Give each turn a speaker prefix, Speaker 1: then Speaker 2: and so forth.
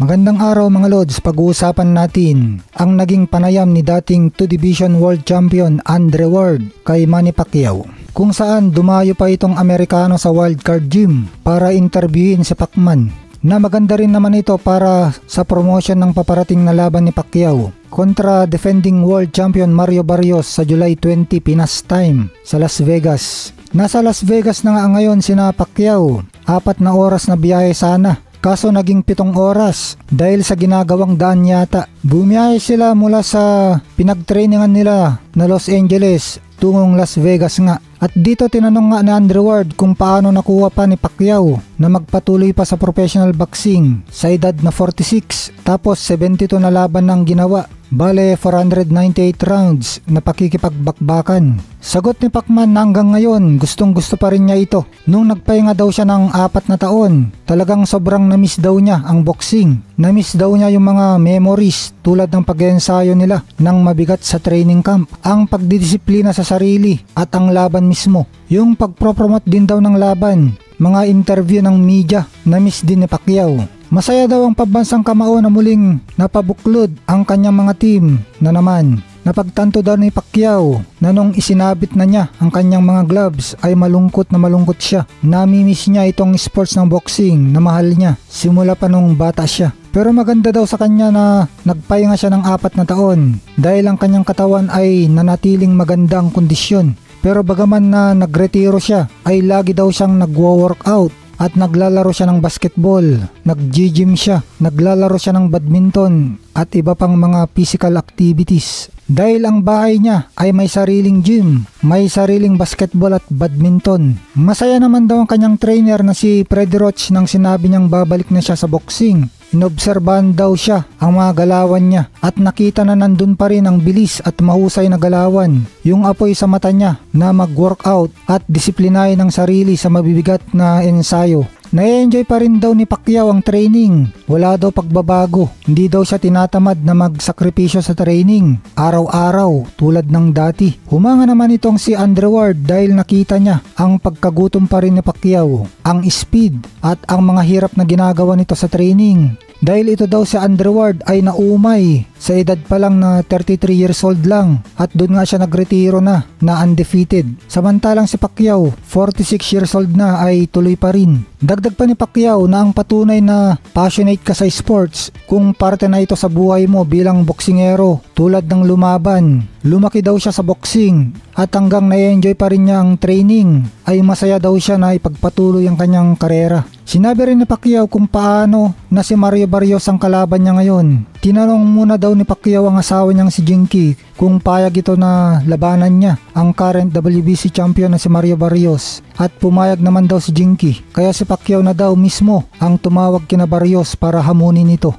Speaker 1: Magandang araw mga Lods, pag-uusapan natin ang naging panayam ni dating 2 Division World Champion Andre Ward kay Manny Pacquiao, kung saan dumayo pa itong Amerikano sa wildcard gym para interviewin si Pacman, na maganda rin naman ito para sa promotion ng paparating na laban ni Pacquiao kontra defending world champion Mario Barrios sa July 20 Pinas time sa Las Vegas. Nasa Las Vegas na nga ngayon sina Pacquiao, 4 na oras na biyahe sana. Kaso naging 7 oras dahil sa ginagawang daan yata. Bumiyahe sila mula sa pinagtrainingan nila na Los Angeles tungong Las Vegas nga. At dito tinanong nga ni Andre Ward kung paano nakuha pa ni Pacquiao na magpatuloy pa sa professional boxing sa edad na 46 tapos 72 na laban ang ginawa. Bale 498 rounds na pakikipagbakbakan. Sagot ni Pacman na hanggang ngayon gustong gusto pa rin niya ito. Nung nagpahinga daw siya ng 4 na taon, talagang sobrang na-miss daw niya ang boxing. Na-miss daw niya yung mga memories tulad ng pag-ensayo nila ng mabigat sa training camp, ang pagdidisiplina sa sarili at ang laban mismo. Yung pagpropromote din daw ng laban, mga interview ng media, na-miss din ni Pacquiao. Masaya daw ang pambansang kamao na muling napabuklod ang kanyang mga team na naman. Napagtanto daw ni Pacquiao na nung isinabit na niya ang kanyang mga gloves ay malungkot siya. Namimiss niya itong sports ng boxing na mahal niya simula pa nung bata siya. Pero maganda daw sa kanya na nagpahinga siya ng 4 na taon dahil ang kanyang katawan ay nanatiling magandang kondisyon. Pero bagaman na nagretiro siya ay lagi daw siyang nagwo-workout at naglalaro siya ng basketball, nag-gym siya, naglalaro siya ng badminton at iba pang mga physical activities. Dahil ang bahay niya ay may sariling gym, may sariling basketball at badminton. Masaya naman daw ang kanyang trainer na si Freddie Roach nang sinabi niyang babalik na siya sa boxing. Inobserbahan daw siya ang mga galawan niya at nakita na nandun pa rin ang bilis at mahusay na galawan. Yung apoy sa mata niya na mag-workout at disiplinahin ang sarili sa mabibigat na ensayo. Na-enjoy pa rin daw ni Pacquiao ang training. Wala daw pagbabago. Hindi daw siya tinatamad na magsakripisyo sa training araw-araw tulad ng dati. Humanga naman itong si Andre Ward dahil nakita niya ang pagkagutom pa rin ni Pacquiao, ang speed at ang mga hirap na ginagawa nito sa training. Dahil ito daw si Andre Ward ay naumay sa edad pa lang na 33 years old lang at doon nga siya nagretiro na undefeated. Samantalang si Pacquiao 46 years old na ay tuloy pa rin. Dagdag pa ni Pacquiao na ang patunay na passionate ka sa sports kung parte na ito sa buhay mo bilang boksingero tulad ng lumaban. Lumaki daw siya sa boxing at hanggang na-enjoy pa rin niya ang training ay masaya daw siya na ipagpatuloy ang kanyang karera. Sinabi rin ni Pacquiao kung paano na si Mario Barrios ang kalaban niya ngayon. Tinanong muna daw ni Pacquiao ang asawa niyang si Jinky kung payag ito na labanan niya ang current WBC champion na si Mario Barrios at pumayag naman daw si Jinky. Kaya si Pacquiao na daw mismo ang tumawag kina Barrios para hamunin ito.